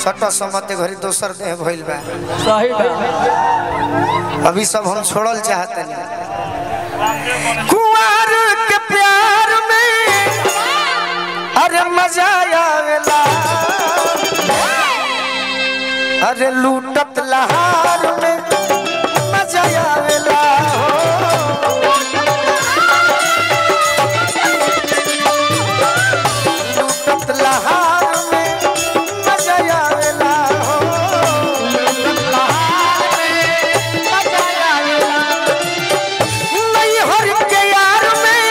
सटा समते घरी दोसर देह भइल बा। सही बात। अभी सब हम छोड़ल चाहते हैं। कुंवर के प्यार में अरे मजा आवेला, अरे लूटत लहार में मजा आवेला हो। लूटत लहार में मजा आवेला हो। लूटत लहार में मजा आवेला। नहीं हर के यार में,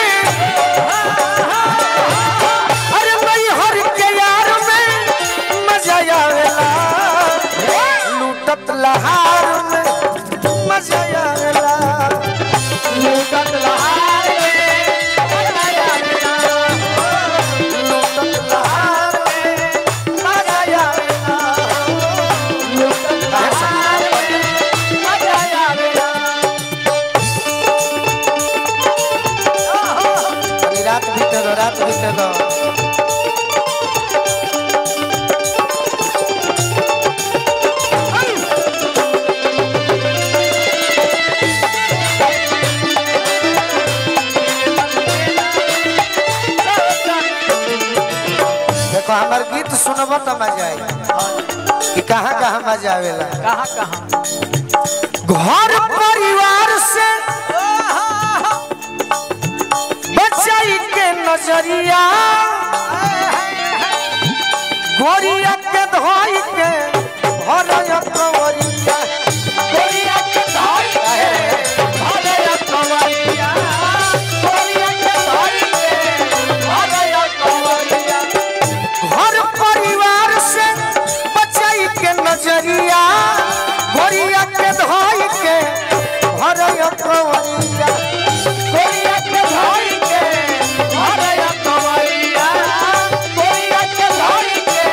अरे नहीं हर के यार में मजा आवेला। लूटत लहार में मजा आवेला। लूटत लहार में मजा आवेला। लूटत लहार में मजा आवेला। लूटत लहार में मजा आवेला। रात बीते दो, रात बीते दो। देखो हमार गीत सुनब तो मजा आई कि कहाँ कहाँ मजा आवेला। कहाँ कहाँ घर परिवार से बचाई के नजरिया, गोरिया के धोई के भरया कंवरिया। गोरिया के धोई के भरया कंवरिया। गोरिया के धोई के भरया कंवरिया। घर परिवार से बचाई के नजरिया, गोरिया के धोई के भरया कंवरिया। गोरिया के धोई के भरया कंवरिया। गोरिया के धोई के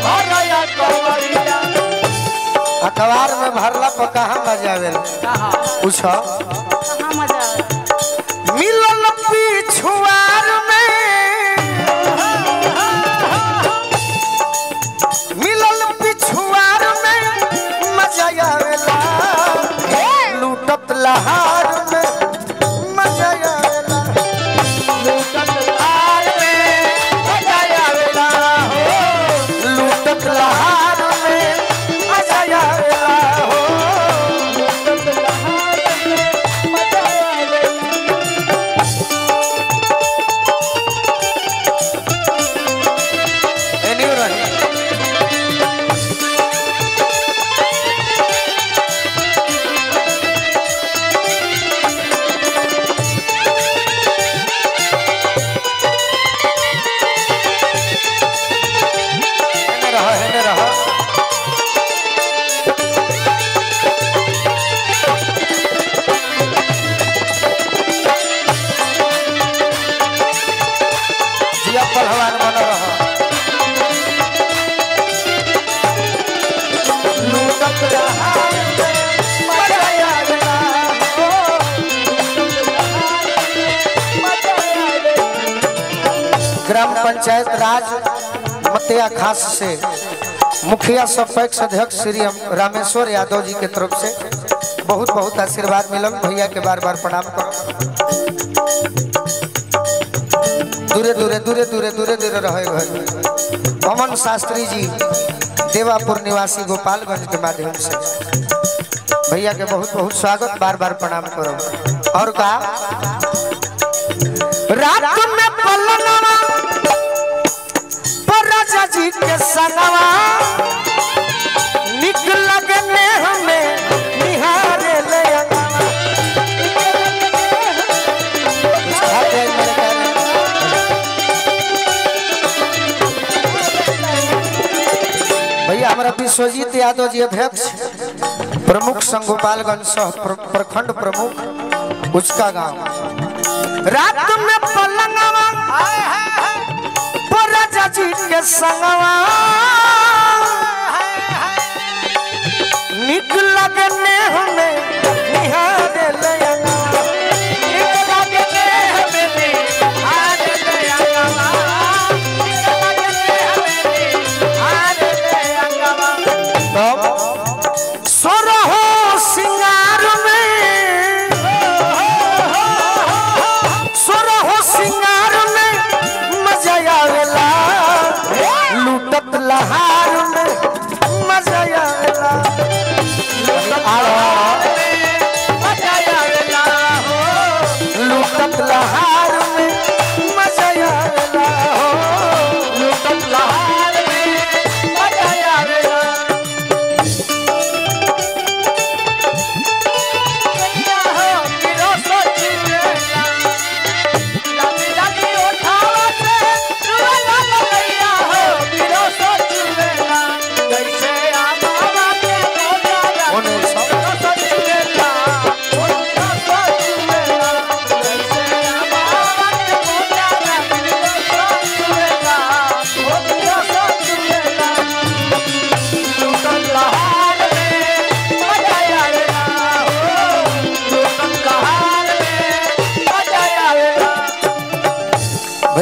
भरया कंवरिया। अखबार में भरला पर कहाँ मजा आवेला? कहाँ पूछो। कहाँ मजा आवे? मिलल पिछुआर में, मिलल पिछुआर में मजा आवेला। लूटत लहार में मजा आवेला। लूटत लहार में मजा आवेला हो। लूटत लहार में मजा आवेला हो। लूटत लहार में मजा आवेला। एनी रही ग्राम पंचायत राज मतिया खास से मुखिया सपैक्ष अध्यक्ष श्री रामेश्वर यादव जी के तरफ से बहुत बहुत आशीर्वाद मिलल। भैया के बार बार प्रणाम करो। दूरे दूरे दूरे दूरे दूरे दूरे रहे घर। पवन शास्त्री जी देवापुर निवासी गोपालगंज के माध्यम से भैया के बहुत बहुत स्वागत, बार बार प्रणाम करो। और कहा रात में पलनवा पर राजा जी के संगवा निक लगने हमें निहारे ले भैया हमारा विश्वजीत यादव जी अध्यक्ष प्रमुख संघ गोपालगंज सह प्रखंड प्रमुख उचका गांव। रात में पलंगवा पर राजा जी के संगवा निक लगने हमें निहारे ले निक लगने हमें निहारे ले निक लगने हमें निहारे ले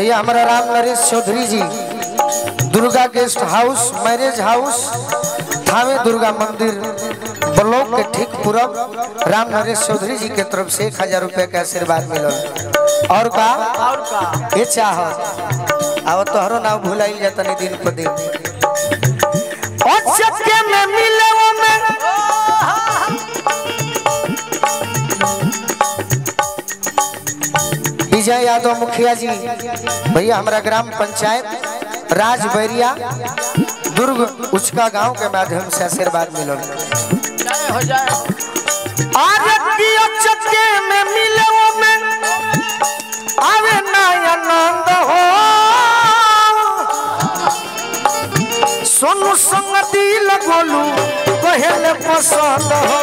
भैया हमारा राम नरेश चौधरी जी Durga guest house marriage house Thawe Durga मंदिर ब्लॉक के ठीक पूरब राम नरेश चौधरी जी के तरफ से 1000 रुपए का आशीर्वाद मिलल। और का ये चाह अब तोहरो नाम भुलाई जाता नहीं दिन पर दिन में मिले वो में विजय यादव मुखिया जी भैया हमारा ग्राम पंचायत राजबैरिया दुर्ग उचका गांव के माध्यम से आशीर्वाद मिलो। आज चक्के में मिले वो में आवे ना आनंद हो सोनू संग दिल गोलू कहले पसंद हो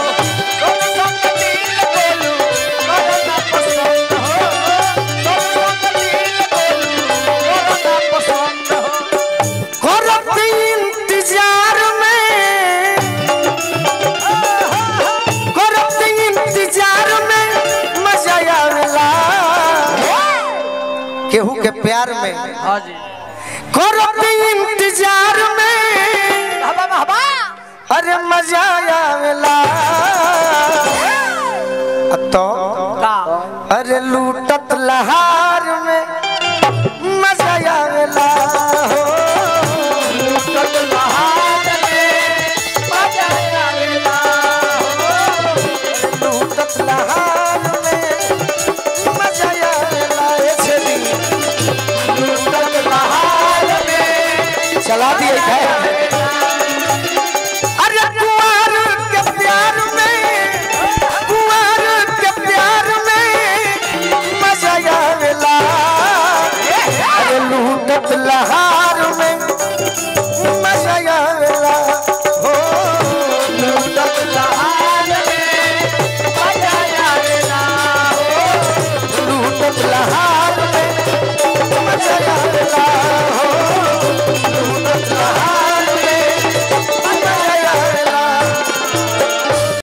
केहू के प्यार में करत इंतजार में अरे मजा आवेला तो अरे लूटत लहार में मजा आवेला हो लूटत लहार में मजा आवेला हो लूटत लहार में मजा आवेला चला दिए अरे कुंवर के प्यार में मजा आवेला अरे लूटत लहार में